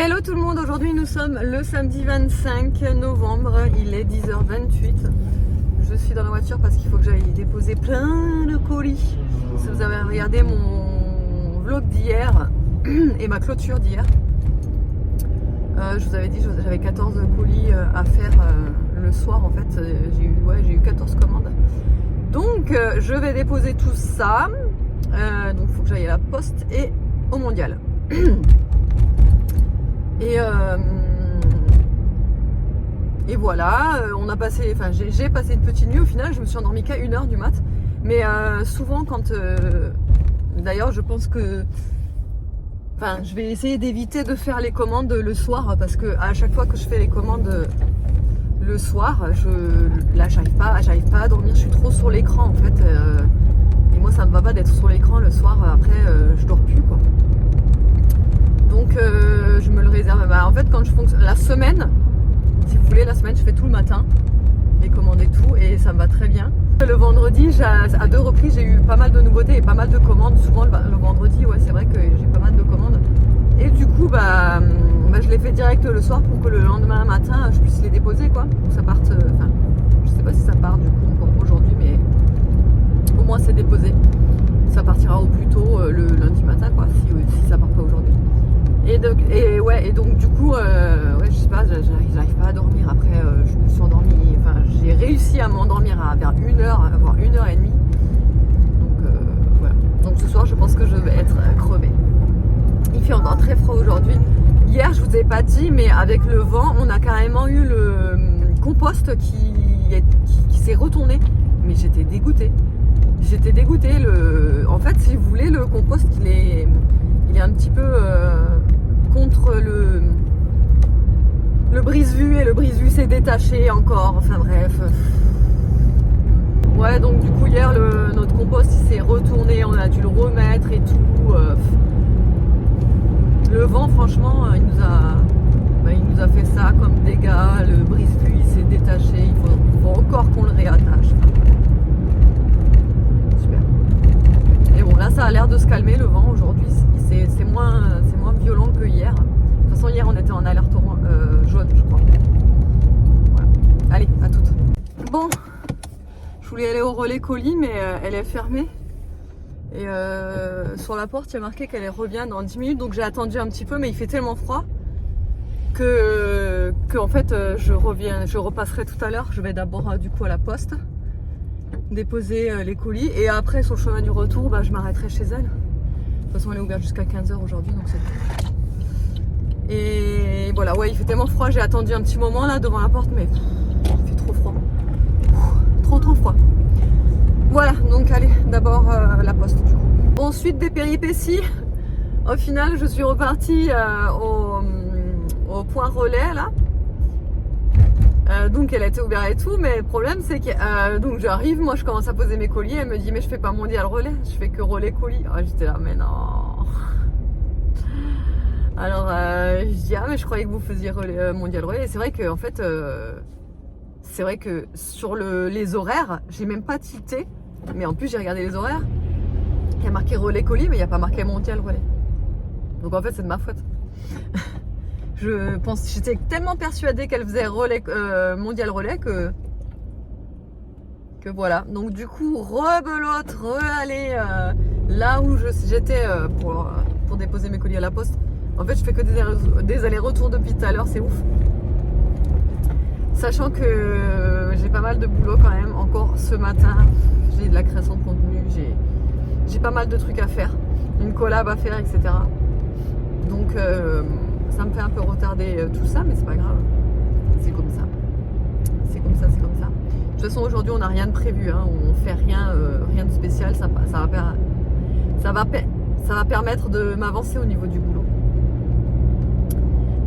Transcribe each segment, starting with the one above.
Hello tout le monde, aujourd'hui nous sommes le samedi 25 novembre, il est 10h28. Je suis dans la voiture parce qu'il faut que j'aille déposer plein de colis. Si vous avez regardé mon vlog d'hier et ma clôture d'hier, je vous avais dit que j'avais 14 colis à faire le soir en fait. J'ai eu 14 commandes. Donc je vais déposer tout ça. Donc il faut que j'aille à la poste et au mondial. Et voilà, on a passé, enfin j'ai passé une petite nuit. Au final, je me suis endormie qu'à 1h du mat. Mais souvent quand, d'ailleurs, je pense que, enfin, je vais essayer d'éviter de faire les commandes le soir parce que à chaque fois que je fais les commandes le soir, j'arrive pas à dormir. Je suis trop sur l'écran en fait. Et moi, ça me va pas d'être sur l'écran le soir. Après, je dors plus quoi. Donc je me le réserve. En fait, quand je fonctionne la semaine, si vous voulez, la semaine, je fais tout le matin, les commandes et tout, et ça me va très bien. Le vendredi, à 2 reprises, j'ai eu pas mal de nouveautés et pas mal de commandes. Souvent le vendredi, ouais, c'est vrai que j'ai pas mal de commandes. Et du coup, je les fais direct le soir pour que le lendemain matin, je puisse les déposer, quoi. Donc ça parte. Enfin, je sais pas si ça part du coup encore aujourd'hui, mais au moins c'est déposé. Ça partira au plus tôt le lundi matin, quoi, si ça part pas aujourd'hui. Et donc du coup, je sais pas, j'arrive pas à dormir. Après, je me suis endormie, enfin, j'ai réussi à m'endormir vers 1h, voire 1h30. Donc voilà. Donc ce soir, je pense que je vais être crevée. Il fait encore très froid aujourd'hui. Hier, je vous ai pas dit, mais avec le vent, on a carrément eu le compost qui s'est retourné. Mais j'étais dégoûtée. En fait, si vous voulez, le compost, il est un petit peu contre le brise-vue, et le brise-vue s'est détaché encore. Enfin bref. Ouais, donc du coup hier notre compost il s'est retourné, on a dû le remettre et tout. Le vent, franchement, il nous a fait ça comme dégâts. Le brise-vue il s'est détaché. Il faut encore qu'on le réattache. Super. Et bon, là ça a l'air de se calmer le vent aujourd'hui. C'est moins violent que hier. De toute façon, hier on était en alerte jaune, je crois. Voilà. Allez, à toutes. Bon, je voulais aller au relais colis, mais elle est fermée. Et sur la porte, il y a marqué qu'elle revient dans 10 minutes. Donc j'ai attendu un petit peu, mais il fait tellement froid que en fait, je repasserai tout à l'heure. Je vais d'abord du coup à la poste déposer les colis. Et après, sur le chemin du retour, je m'arrêterai chez elle. De toute façon, elle est ouverte jusqu'à 15h aujourd'hui, donc c'est bon. Et voilà, ouais, il fait tellement froid. J'ai attendu un petit moment là devant la porte, mais il fait trop froid. Trop froid. Voilà, donc allez, d'abord la poste du coup. Ensuite, des péripéties. Au final, je suis repartie au point relais là. Donc elle a été ouverte et tout, mais le problème c'est que donc j'arrive, moi je commence à poser mes colis, elle me dit mais je fais pas mondial relais, je fais que relais colis. Ah, j'étais là mais non. Alors je dis mais je croyais que vous faisiez relais, mondial relais. Et c'est vrai que en fait c'est vrai que sur les horaires, j'ai même pas tilté, mais en plus j'ai regardé les horaires, il y a marqué relais colis mais il n'y a pas marqué mondial relais. Donc en fait c'est de ma faute. J'étais tellement persuadée qu'elle faisait mondial relais que voilà. Donc du coup, rebelote, aller là où j'étais pour déposer mes colis à la poste. En fait, je fais que des allers-retours depuis tout à l'heure, c'est ouf. Sachant que j'ai pas mal de boulot quand même encore ce matin. J'ai de la création de contenu, j'ai pas mal de trucs à faire, une collab à faire, etc. Donc ça me fait un peu retarder tout ça, mais c'est pas grave. C'est comme ça. De toute façon, aujourd'hui, on n'a rien de prévu. Hein. On fait rien de spécial. Ça va permettre de m'avancer au niveau du boulot.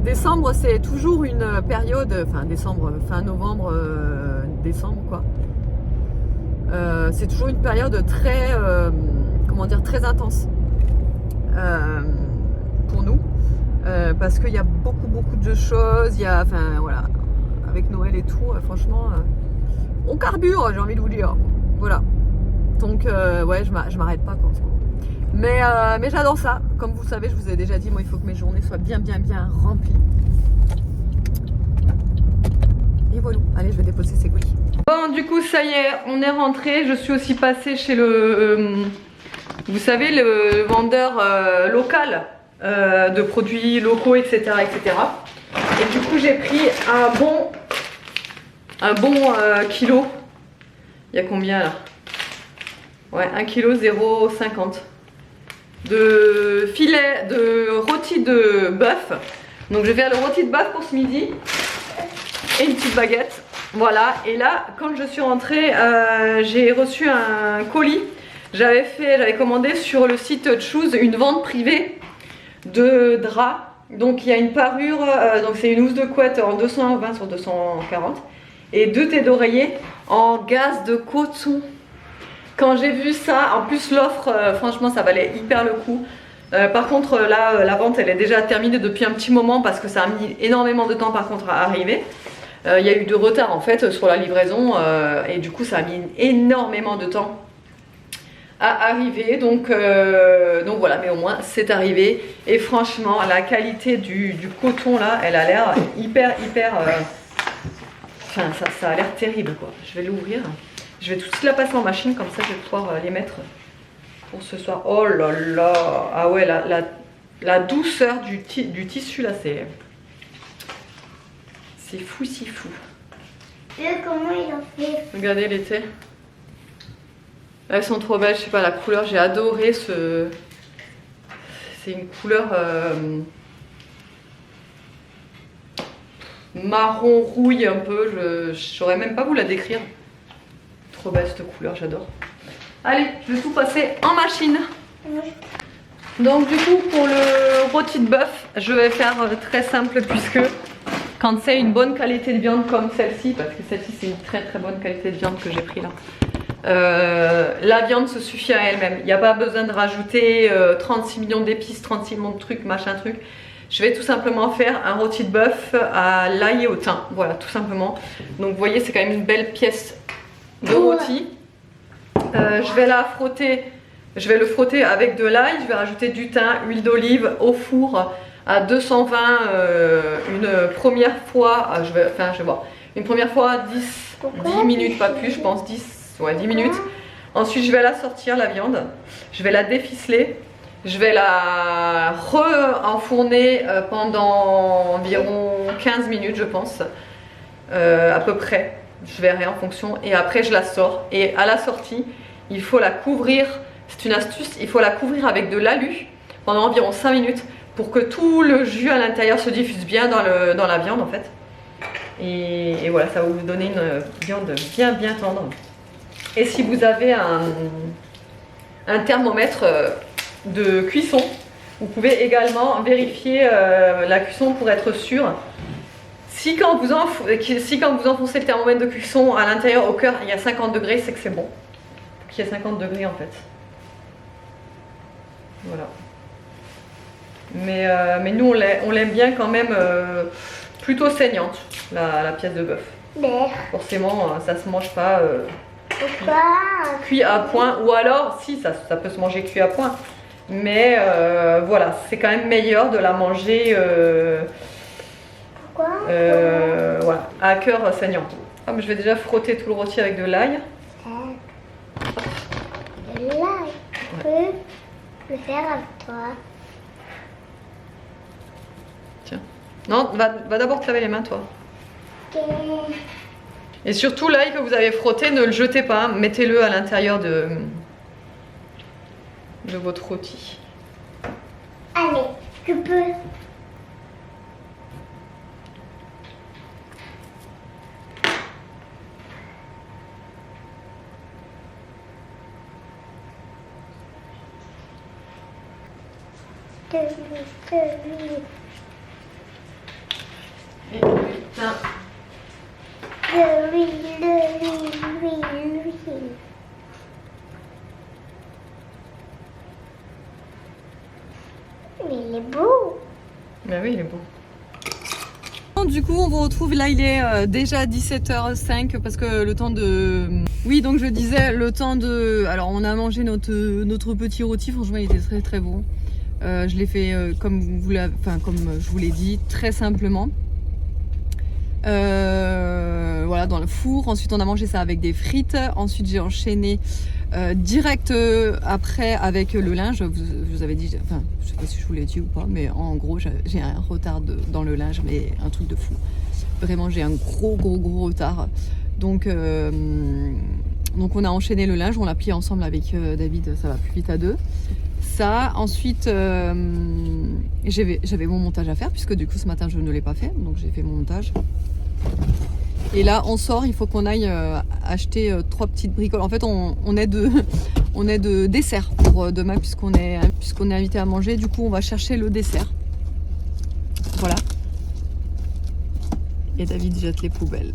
Décembre, c'est toujours une période. Enfin, décembre, fin novembre, décembre, quoi. C'est toujours une période très, très intense pour nous. Parce qu'il y a beaucoup de choses, voilà, avec Noël et tout, franchement, on carbure, j'ai envie de vous dire, voilà. Donc, ouais, je m'arrête pas, quoi, en ce moment. Mais j'adore ça. Comme vous le savez, je vous ai déjà dit, moi il faut que mes journées soient bien remplies. Et voilà, allez, je vais déposer ces colis. Bon, du coup, ça y est, on est rentré. Je suis aussi passée chez le, vous savez, le vendeur local de produits locaux, etc., etc. Et du coup, j'ai pris un bon kilo. Il y a combien là? Ouais, 1 kg 0,50 de filet de rôti de bœuf. Donc je vais faire le rôti de bœuf pour ce midi et une petite baguette. Voilà, et là quand je suis rentrée, j'ai reçu un colis. J'avais commandé sur le site Choose une vente privée de draps. Donc il y a une parure, donc c'est une housse de couette en 220 sur 240 et 2 têtes d'oreiller en gaze de coton. Quand j'ai vu ça, en plus l'offre, franchement ça valait hyper le coup. Par contre là, la vente elle est déjà terminée depuis un petit moment parce que ça a mis énormément de temps par contre à arriver. Il y a eu de retard en fait sur la livraison et du coup ça a mis énormément de temps à arriver. Donc voilà, mais au moins c'est arrivé. Et franchement la qualité du coton là, elle a l'air hyper enfin ça a l'air terrible quoi. Je vais l'ouvrir. Je vais tout de suite la passer en machine, comme ça je vais pouvoir les mettre pour ce soir. Oh là là. Ah ouais, la douceur du tissu là, c'est fou, si fou. Comment il en fait? Regardez l'été. Elles sont trop belles, je sais pas, la couleur, j'ai adoré ce... C'est une couleur marron rouille un peu, je saurais même pas vous la décrire. Trop belle cette couleur, j'adore. Allez, je vais tout passer en machine. Donc du coup pour le rôti de bœuf, je vais faire très simple puisque quand c'est une bonne qualité de viande comme celle-ci, parce que celle-ci c'est une très bonne qualité de viande que j'ai pris là, la viande se suffit à elle-même. Il n'y a pas besoin de rajouter 36 millions d'épices, 36 millions de trucs, machin truc. Je vais tout simplement faire un rôti de bœuf à l'ail et au thym. Voilà, tout simplement. Donc vous voyez, c'est quand même une belle pièce de rôti. Je vais la frotter, je vais le frotter avec de l'ail, je vais rajouter du thym, huile d'olive au four à 220 une première fois, je vais voir, une première fois 10 minutes, pas plus, je pense 10 minutes. Ensuite je vais la sortir la viande, je vais la déficeler, je vais la re-enfourner pendant environ 15 minutes je pense, à peu près. Je verrai en fonction et après je la sors et à la sortie il faut la couvrir, c'est une astuce, il faut la couvrir avec de l'alu pendant environ 5 minutes pour que tout le jus à l'intérieur se diffuse bien dans la viande en fait et voilà, ça va vous donner une viande bien tendre. Et si vous avez un thermomètre de cuisson, vous pouvez également vérifier la cuisson pour être sûr. Si quand vous enfoncez le thermomètre de cuisson à l'intérieur au cœur il y a 50 degrés, c'est que c'est bon. Il y a 50 degrés en fait. Voilà. Mais nous on l'aime bien quand même plutôt saignante, la pièce de bœuf. Forcément ça se mange pas cuit à point, ou alors si ça peut se manger cuit à point. Mais voilà, c'est quand même meilleur de la manger voilà, à cœur saignant. Ah, mais je vais déjà frotter tout le rôti avec de l'ail. De l'ail, je peux le faire avec toi. Tiens. Non, va d'abord te laver les mains toi. Okay. Et surtout l'ail que vous avez frotté, ne le jetez pas, mettez-le à l'intérieur de votre rôti. Allez, je peux. Et putain. Mais il est beau. Ben oui, il est beau. Du coup on vous retrouve là, il est déjà 17h05 parce que le temps de... Oui donc je disais le temps de... Alors on a mangé notre petit rôti, franchement il était très très bon. Je l'ai fait comme je vous l'ai dit, très simplement. Voilà, dans le four. Ensuite on a mangé ça avec des frites. Ensuite j'ai enchaîné direct après avec le linge. Je vous avais dit, enfin je sais pas si je vous l'ai dit ou pas, mais en gros j'ai un retard dans le linge, mais un truc de fou. Vraiment j'ai un gros retard. Donc on a enchaîné le linge, on l'a plié ensemble avec David, ça va plus vite à deux. Ça, ensuite j'avais mon montage à faire puisque du coup ce matin je ne l'ai pas fait, donc j'ai fait mon montage. Et là on sort, il faut qu'on aille acheter 3 petites bricoles. En fait on est de dessert pour demain puisqu'on est invité à manger. Du coup on va chercher le dessert. Voilà. Et David jette les poubelles.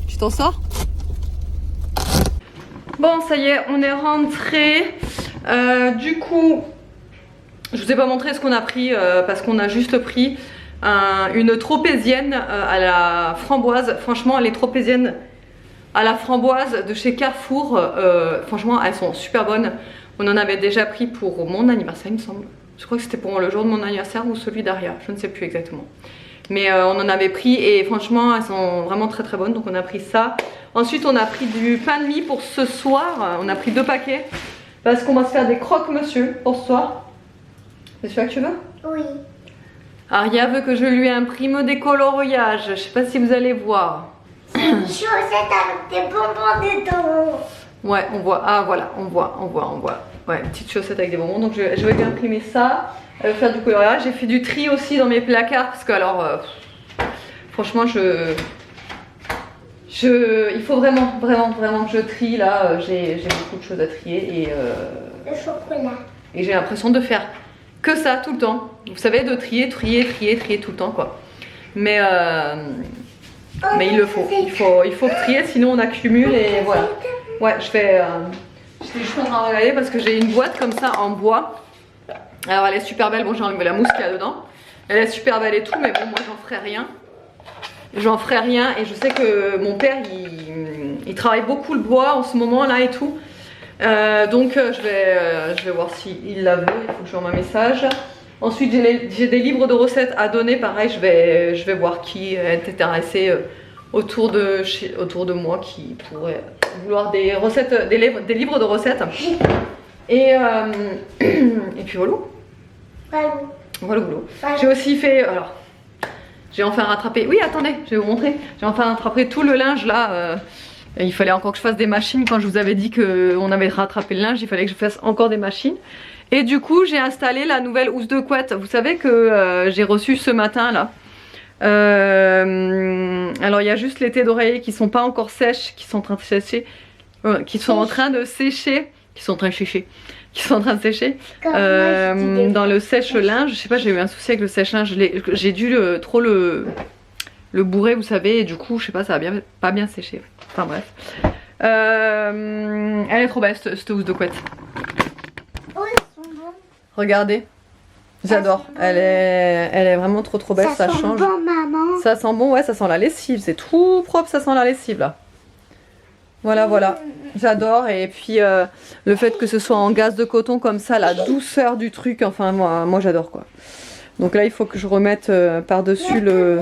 Tu t'en sors? Bon ça y est, on est rentré. Du coup, je vous ai pas montré ce qu'on a pris parce qu'on a juste pris une tropézienne à la framboise. Franchement, les tropéziennes à la framboise de chez Carrefour, franchement, elles sont super bonnes. On en avait déjà pris pour mon anniversaire, il me semble. Je crois que c'était pour le jour de mon anniversaire ou celui d'Aria, je ne sais plus exactement. Mais on en avait pris et franchement, elles sont vraiment très très bonnes. Donc on a pris ça. Ensuite, on a pris du pain de mie pour ce soir. On a pris 2 paquets. Parce qu'on va se faire des croque-monsieur pour ce soir. C'est celui-là que tu veux? Oui. Aria veut que je lui imprime des coloriages. Je sais pas si vous allez voir. C'est une chaussette avec des bonbons dedans. Ouais, on voit. Ah voilà, on voit. Ouais, une petite chaussette avec des bonbons. Donc je vais lui imprimer ça. Faire du coloriage. J'ai fait du tri aussi dans mes placards. Parce que alors, franchement, il faut vraiment que je trie là. J'ai beaucoup de choses à trier et Le chocolat. Et j'ai l'impression de faire que ça tout le temps. Vous savez, de trier tout le temps quoi. Mais il le faut. Il faut trier, sinon on accumule et voilà. Ouais, j'étais juste en train de regarder parce que j'ai une boîte comme ça en bois. Alors elle est super belle. Bon, j'ai enlevé la mousse qu'il y a dedans. Elle est super belle et tout, mais bon, moi j'en ferai rien. J'en ferai rien et je sais que mon père il travaille beaucoup le bois en ce moment là et tout. Donc je vais voir s'il la veut, il faut que je lui envoie un message. Ensuite j'ai des livres de recettes à donner, pareil je vais voir qui est intéressé autour de moi qui pourrait vouloir des recettes, des livres de recettes. Et puis voilà. Voilà boulot. J'ai aussi fait, alors j'ai enfin rattrapé, oui attendez, je vais vous montrer. J'ai enfin rattrapé tout le linge là. Il fallait encore que je fasse des machines. Quand je vous avais dit qu'on avait rattrapé le linge, il fallait que je fasse encore des machines. Et du coup j'ai installé la nouvelle housse de couette. Vous savez que j'ai reçu ce matin là. Alors il y a juste les tés d'oreiller qui sont pas encore sèches, qui sont en train de sécher. Qui sont en train de sécher. Dans le sèche-linge. Je sais pas, j'ai eu un souci avec le sèche-linge. J'ai dû trop le bourrer, vous savez, et du coup, je sais pas, ça va pas bien sécher. Enfin bref. Elle est trop belle cette housse de couette. Oh, ils sont bons. Regardez. J'adore. Elle est vraiment trop belle. Ça sent change. bon, maman. Ça sent bon, ouais, ça sent la lessive. C'est tout propre, ça sent la lessive là. Voilà. J'adore. Et puis le fait que ce soit en gaze de coton comme ça, la douceur du truc, enfin moi j'adore quoi. Donc là il faut que je remette par-dessus le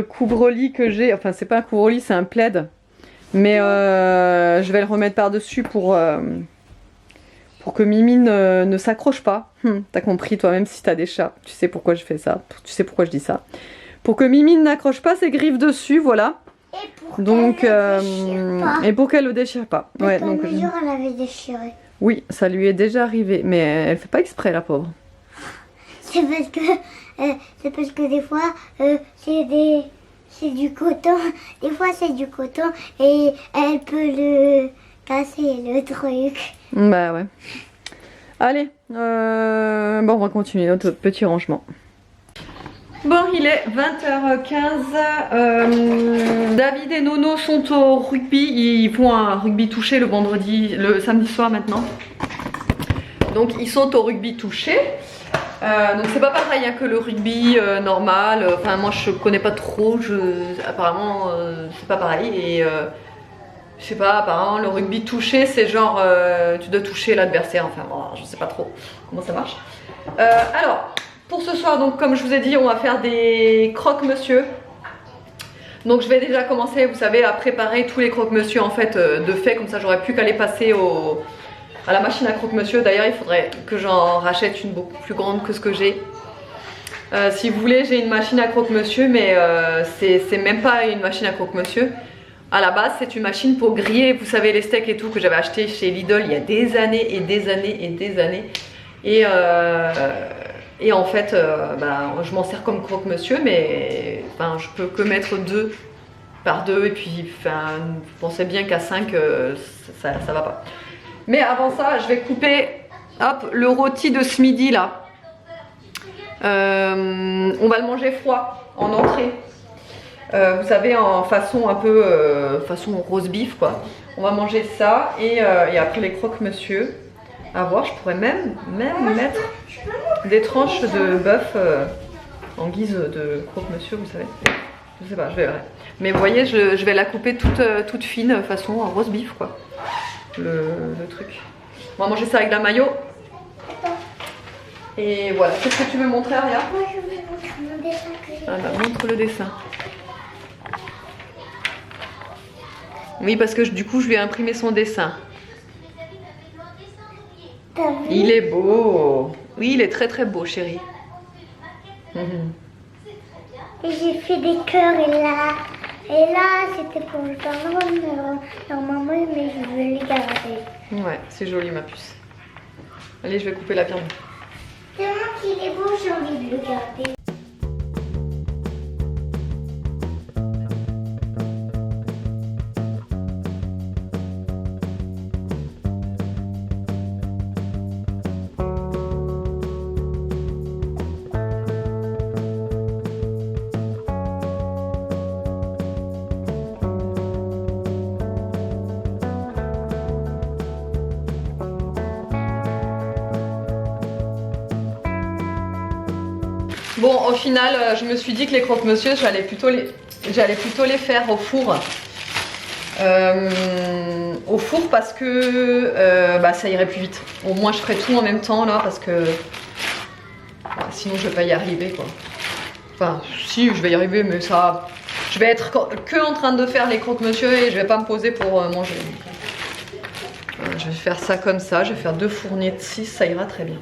couvre-lit que j'ai. Enfin c'est pas un couvre-lit, c'est un plaid. Mais je vais le remettre par-dessus pour que Mimine ne s'accroche pas. T'as compris toi-même si t'as des chats. Tu sais pourquoi je fais ça. Tu sais pourquoi je dis ça. Pour que Mimine n'accroche pas ses griffes dessus, voilà. Et pour qu'elle le déchire pas. Ouais, donc mesure, elle avait déchiré. oui, ça lui est déjà arrivé, mais elle fait pas exprès la pauvre. C'est parce que des fois c'est du coton. Des fois c'est du coton et elle peut le casser le truc. Bah ouais. Allez, bon on va continuer notre petit rangement. Bon, il est 20h15. David et Nono sont au rugby. Ils font un rugby touché le samedi soir maintenant. Donc ils sont au rugby touché. Donc c'est pas pareil hein, que le rugby normal. Enfin moi je connais pas trop. Apparemment c'est pas pareil. Et je sais pas, apparemment le rugby touché c'est genre tu dois toucher l'adversaire. Enfin bon, je sais pas trop comment ça marche. Alors. Pour ce soir, donc comme je vous ai dit, on va faire des croque-monsieur. Donc je vais déjà commencer, vous savez, à préparer tous les croque-monsieur en fait de fait. Comme ça, j'aurais plus qu'à les passer à la machine à croque-monsieur. D'ailleurs, il faudrait que j'en rachète une beaucoup plus grande que ce que j'ai. Si vous voulez, j'ai une machine à croque-monsieur, mais c'est même pas une machine à croque-monsieur. À la base, c'est une machine pour griller, vous savez, les steaks et tout que j'avais acheté chez Lidl il y a des années et des années et des années. Et en fait, je m'en sers comme croque-monsieur, mais je peux que mettre 2 par 2 et puis vous pensez bien qu'à 5, ça va pas. Mais avant ça, je vais couper hop, le rôti de ce midi là. On va le manger froid en entrée. Vous savez, en façon un peu façon rose beef quoi. On va manger ça et après les croque-monsieur. À voir, je pourrais même mettre des tranches de bœuf en guise de croque-monsieur, vous savez. Je sais pas, je verrai. Mais vous voyez, je vais la couper toute fine, façon rose beef quoi. Le truc. On va manger ça avec la mayo. Et voilà. Qu'est-ce que tu veux montrer, Aria? Moi, je vais montrer mon dessin que j'ai. Ah bah, montre le dessin. Oui, parce que du coup, je lui ai imprimé son dessin. Il est beau. Oui, il est très très beau, chérie. Et j'ai fait des cœurs et là c'était pour le pardon normalement mais je veux les garder. Ouais, c'est joli ma puce. Allez, je vais couper la viande. Tellement qu'il est beau, j'ai envie de le garder. Bon, au final, je me suis dit que les croque-monsieur, j'allais plutôt les faire au four. Au four parce que ça irait plus vite. Au moins, je ferai tout en même temps là parce que sinon, je vais pas y arriver quoi. Enfin, si, je vais y arriver, mais ça, je vais être que en train de faire les croque-monsieur et je vais pas me poser pour manger. Je vais faire ça comme ça. Je vais faire 2 fournées de 6, ça ira très bien.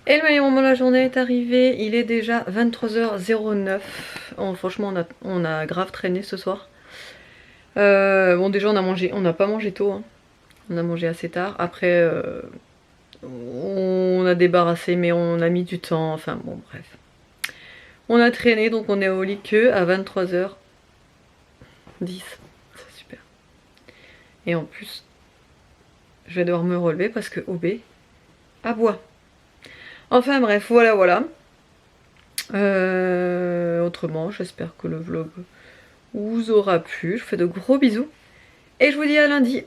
Et le meilleur moment de la journée est arrivé, il est déjà 23h09. Franchement on a grave traîné ce soir. Bon déjà on n'a pas mangé tôt, hein. On a mangé assez tard. Après on a débarrassé mais on a mis du temps, enfin bon bref. On a traîné donc on est au lit que à 23h10. C'est super. Et en plus je vais devoir me relever parce que OB aboie. Enfin bref, voilà. Autrement, j'espère que le vlog vous aura plu. Je vous fais de gros bisous. Et je vous dis à lundi.